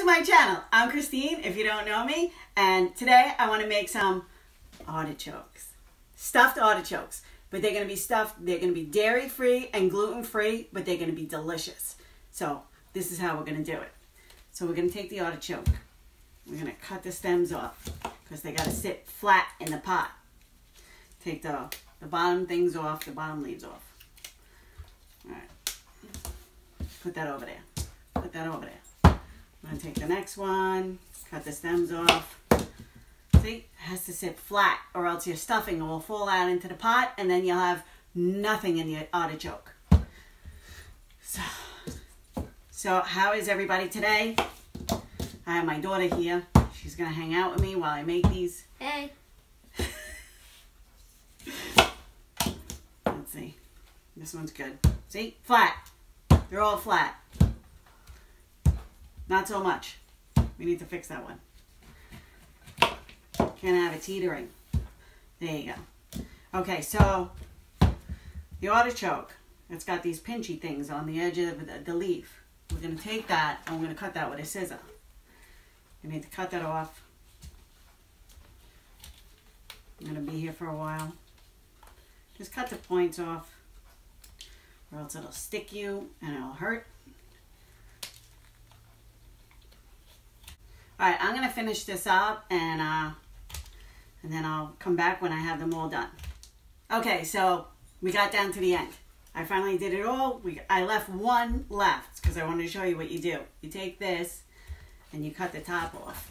to my channel. I'm Christine, if you don't know me, and today I want to make some artichokes. Stuffed artichokes, but they're going to be stuffed, they're going to be dairy-free and gluten-free, but they're going to be delicious. So this is how we're going to do it. So we're going to take the artichoke. We're going to cut the stems off because they got to sit flat in the pot. Take the bottom things off, the bottom leaves off. All right. Put that over there. Put that over there. I'm going to take the next one, cut the stems off. See, it has to sit flat or else your stuffing will fall out into the pot and then you'll have nothing in your artichoke. So how is everybody today? I have my daughter here. She's going to hang out with me while I make these. Hey. Let's see. This one's good. See? Flat. They're all flat. Not so much. We need to fix that one. Can't have it teetering. There you go. Okay, so the artichoke, it's got these pinchy things on the edge of the leaf. We're going to take that and we're going to cut that with a scissor. You need to cut that off. I'm going to be here for a while. Just cut the points off or else it'll stick you and it'll hurt. Alright, I'm going to finish this up and then I'll come back when I have them all done. Okay, so we got down to the end. I finally did it all. I left one left because I wanted to show you what you do. You take this and you cut the top off.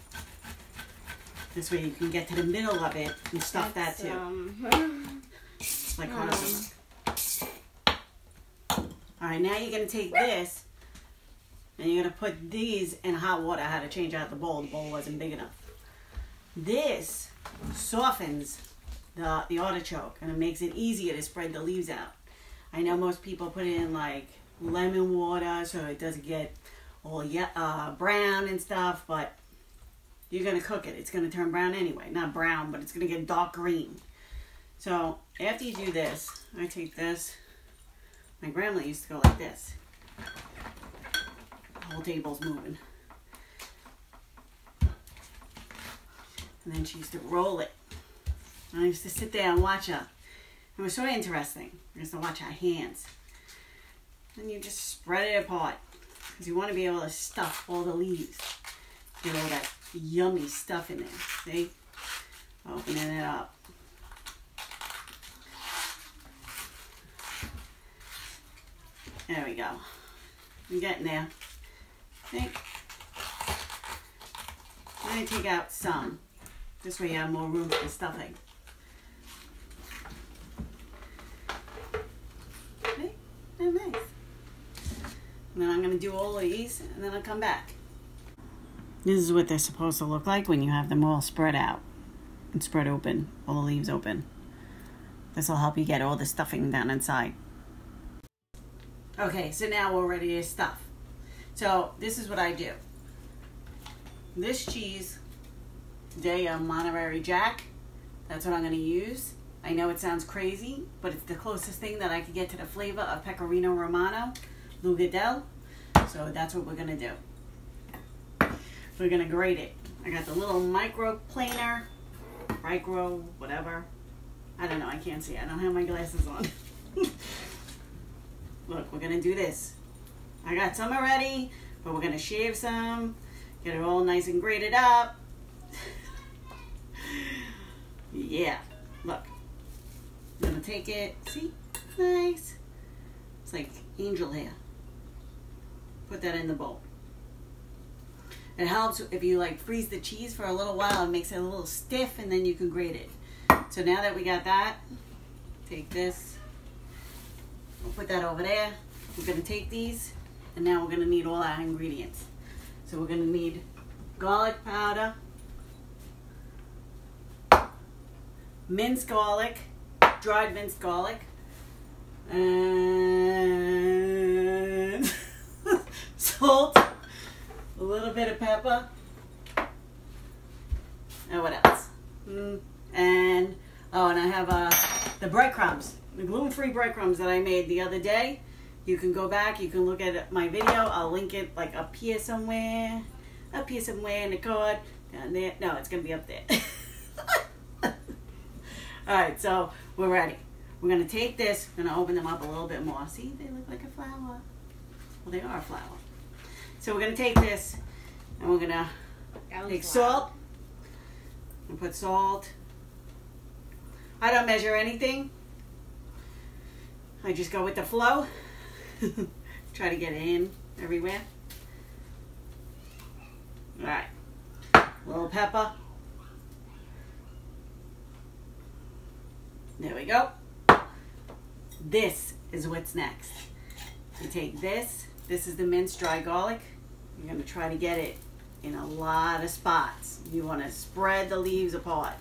This way you can get to the middle of it and stuff that too. Like Alright, now you're going to take this and you're going to put these in hot water. I had to change out the bowl. The bowl wasn't big enough. This softens the artichoke and it makes it easier to spread the leaves out. I know most people put it in like lemon water so it doesn't get all brown and stuff, but you're going to cook it. It's going to turn brown anyway. Not brown, but it's going to get dark green. So after you do this, I take this. My grandma used to go like this. The whole table's moving. And then she used to roll it. And I used to sit there and watch her. It was so interesting. I used to watch her hands. And you just spread it apart. Because you want to be able to stuff all the leaves. Get all that yummy stuff in there. See? Opening it up. There we go. I'm getting there. See? I'm going to take out some. This way you have more room for stuffing. See? They're nice. And then I'm going to do all of these and then I'll come back. This is what they're supposed to look like when you have them all spread out and spread open, all the leaves open. This will help you get all the stuffing down inside. Okay, so now we're ready to stuff. So this is what I do. This cheese, Daiya Monterey Jack, that's what I'm going to use. I know it sounds crazy, but it's the closest thing that I could get to the flavor of pecorino romano, Grated. So that's what we're going to do. We're going to grate it. I got the little micro planer, whatever. I don't know, I can't see. I don't have my glasses on. Look, we're going to do this. I got some already, but we're going to shave some, get it all nice and grated up. Yeah, look. I'm going to take it, see? Nice. It's like angel hair. Put that in the bowl. It helps if you like freeze the cheese for a little while. It makes it a little stiff and then you can grate it. So now that we got that, take this. We'll put that over there. We're going to take these and now we're going to need all our ingredients. So we're going to need garlic powder, minced garlic, dried minced garlic, and salt, a little bit of pepper, and what else? And I have the breadcrumbs, the gluten-free breadcrumbs that I made the other day. You can go back, you can look at my video. I'll link it like up here somewhere. up here somewhere in the cord, down there. No, it's going to be up there. All right, so we're ready. We're going to take this, we're going to open them up a little bit more. See, they look like a flower. Well, they are a flower. So we're going to take this, and we're going to take salt, and put salt. I don't measure anything. I just go with the flow. Try to get it in everywhere. All right, a little pepper. There we go. This is what's next. You take this. This is the minced dry garlic. You're going to try to get it in a lot of spots. You want to spread the leaves apart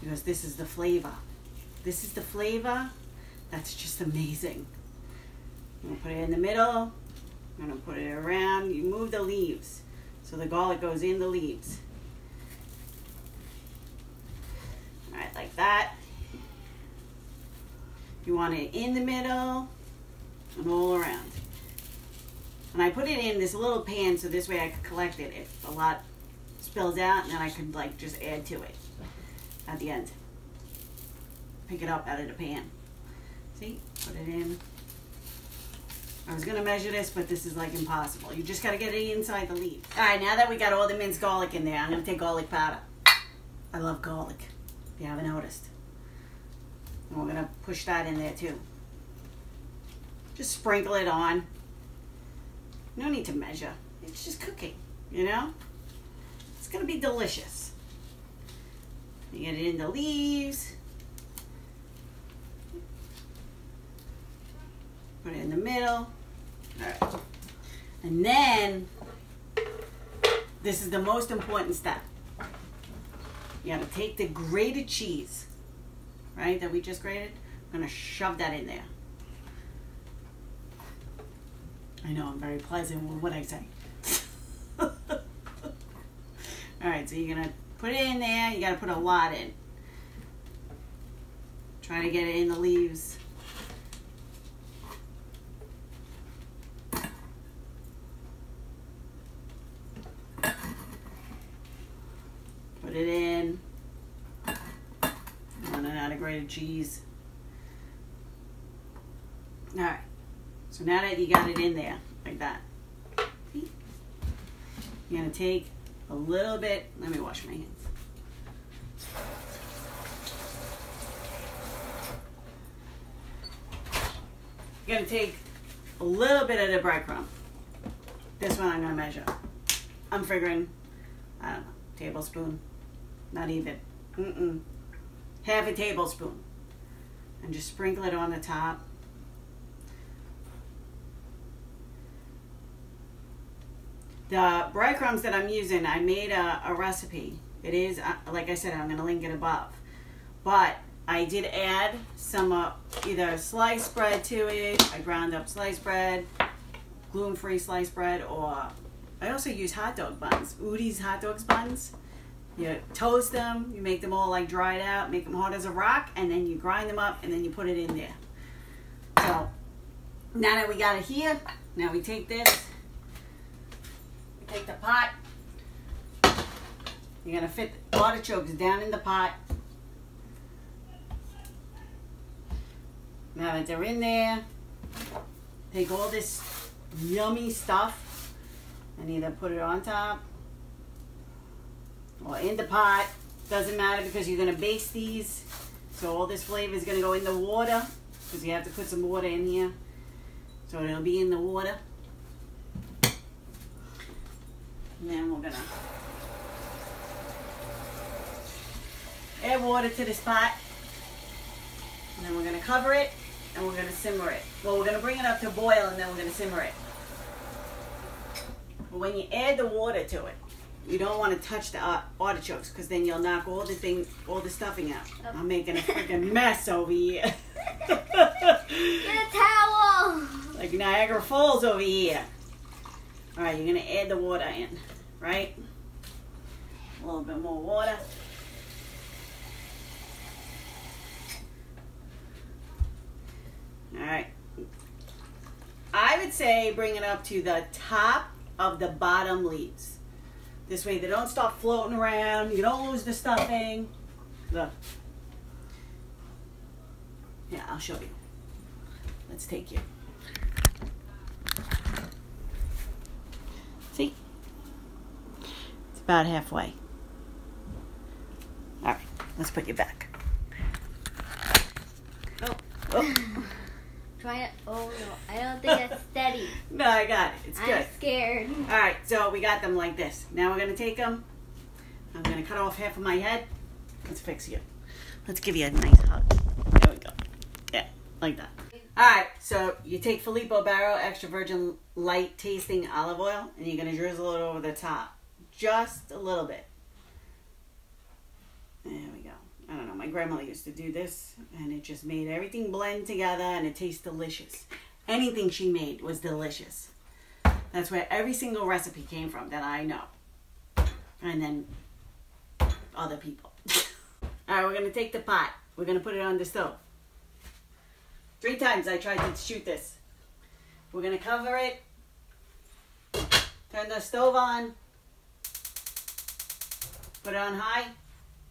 because this is the flavor. This is the flavor that's just amazing. I'm going to put it in the middle. I'm going to put it around. You move the leaves so the garlic goes in the leaves. All right, like that. You want it in the middle and all around. And I put it in this little pan so this way I could collect it if a lot spills out, and then I could like just add to it at the end. Pick it up out of the pan. See, put it in. I was gonna measure this, but this is like impossible. You just gotta get it inside the leaf. All right, now that we got all the minced garlic in there, I'm gonna take garlic powder. I love garlic, if you haven't noticed. And we're gonna push that in there too. Just sprinkle it on. No need to measure. It's just cooking, you know? It's gonna be delicious. You get it in the leaves. Put it in the middle. All right. And then, this is the most important step. You gotta take the grated cheese, right, that we just grated. I'm gonna shove that in there. I know I'm very pleasant with what I say. All right, so you're gonna put it in there. You gotta put a lot in. Try to get it in the leaves. Put it in. Running out of grated cheese. All right. So now that you got it in there, like that, you're going to take a little bit, let me wash my hands. You're going to take a little bit of the breadcrumb. This one I'm going to measure. I'm figuring, I don't know, tablespoon, not even, half a tablespoon. And just sprinkle it on the top. The breadcrumbs that I'm using, I made a recipe. It is, like I said, I'm going to link it above. But I did add some either sliced bread to it. I ground up sliced bread, gluten-free sliced bread, or I also use hot dog buns. Udi's hot dogs buns. You toast them, you make them all like dried out, make them hard as a rock, and then you grind them up, and then you put it in there. So now that we got it here, now we take this. Take the pot. You're going to fit the artichokes down in the pot. Now that they're in there, take all this yummy stuff and either put it on top or in the pot. Doesn't matter because you're going to baste these. So all this flavor is going to go in the water because you have to put some water in here. So it'll be in the water. And then we're going to add water to this pot. And then we're going to cover it and we're going to simmer it. Well, we're going to bring it up to boil and then we're going to simmer it. But when you add the water to it, you don't want to touch the artichokes because then you'll knock all the stuffing out. Oh. I'm making a freaking mess over here. Get a towel! Like Niagara Falls over here. Alright, you're going to add the water in, right? A little bit more water. Alright. I would say bring it up to the top of the bottom leaves. This way they don't start floating around. You don't lose the stuffing. Look. Yeah, I'll show you. Let's take you. See? It's about halfway. All right, let's put you back. Oh. Oh. Try it. Oh no, I don't think it's steady. No, I got it. It's good. I'm scared. All right, so we got them like this. Now we're gonna take them. I'm gonna cut off half of my head. Let's fix you. Let's give you a nice hug. There we go. Yeah, like that. All right, so you take Filippo Berio extra virgin light tasting olive oil, and you're gonna drizzle it over the top, just a little bit. There we go. I don't know, my grandmother used to do this, and it just made everything blend together, and it tastes delicious. Anything she made was delicious. That's where every single recipe came from that I know. And then other people. All right, we're going to take the pot. We're going to put it on the stove. 3 times I tried to shoot this. We're going to cover it. Turn the stove on. Put it on high.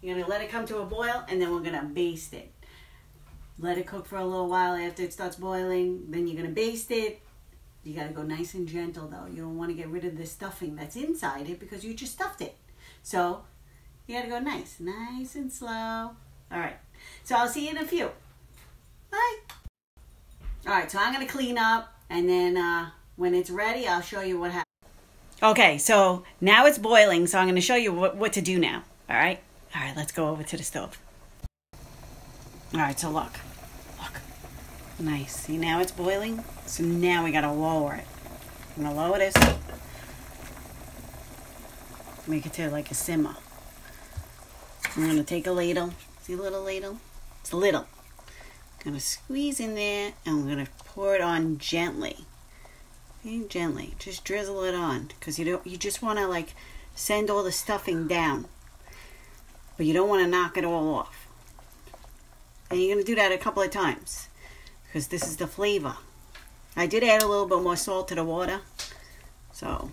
You're going to let it come to a boil, and then we're going to baste it. Let it cook for a little while after it starts boiling. Then you're going to baste it. You got to go nice and gentle, though. You don't want to get rid of the stuffing that's inside it because you just stuffed it. So you got to go nice and slow. All right. So I'll see you in a few. Bye. All right. So I'm going to clean up, and then when it's ready, I'll show you what happens. Okay. So now it's boiling, so I'm going to show you what to do now. All right. All right, let's go over to the stove. All right, so look. Nice. See, now it's boiling. So now we got to lower it. I'm going to lower this. Make it to like a simmer. I'm going to take a ladle. See a little ladle? It's little. I'm going to squeeze in there, and I'm going to pour it on gently. Okay, gently. Just drizzle it on, because you just want to like send all the stuffing down. But you don't want to knock it all off. And you're going to do that a couple of times, because this is the flavor. I did add a little bit more salt to the water. So,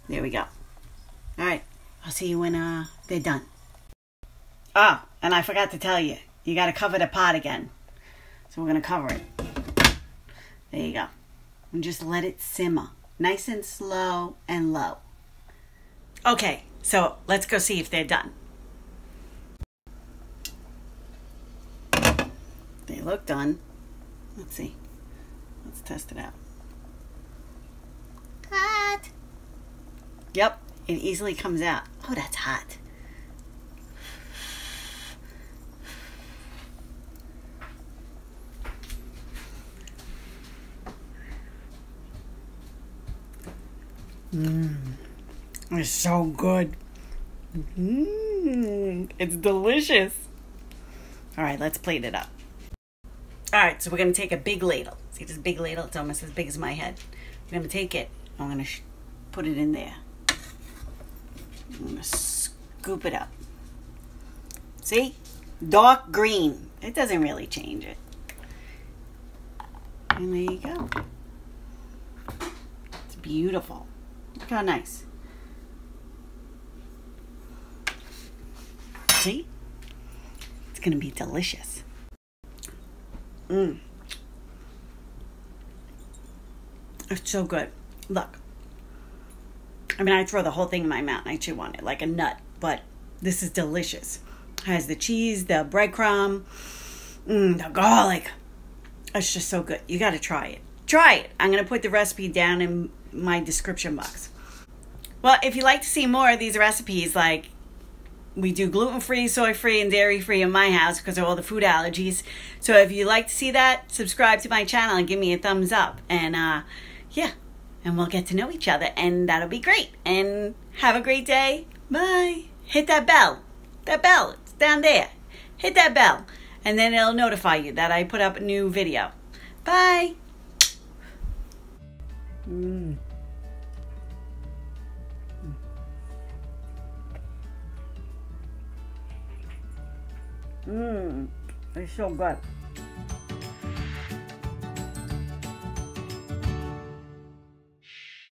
there we go. Alright, I'll see you when they're done. Oh, and I forgot to tell you. You got to cover the pot again. So we're going to cover it. There you go. And just let it simmer. Nice and slow and low. Okay. So let's go see if they're done. They look done. Let's see. Let's test it out. Hot. Yep, it easily comes out. Oh, that's hot. It's so good. It's delicious. All right, let's plate it up. All right, so we're going to take a big ladle. See this big ladle? It's almost as big as my head. I'm going to take it. I'm going to put it in there. I'm going to scoop it up. See? Dark green. It doesn't really change it. And there you go. It's beautiful. Look how nice. See? It's going to be delicious. It's so good. Look. I mean, I throw the whole thing in my mouth and I chew on it like a nut. But this is delicious. It has the cheese, the breadcrumb, the garlic. It's just so good. You got to try it. Try it. I'm going to put the recipe down in my description box. Well, if you'd like to see more of these recipes, like we do gluten-free, soy-free, and dairy-free in my house because of all the food allergies. So if you'd like to see that, subscribe to my channel and give me a thumbs up. And yeah, and we'll get to know each other, and that'll be great. And have a great day. Bye. Hit that bell. That bell, it's down there. Hit that bell, and then it'll notify you that I put up a new video. Bye. It's so good.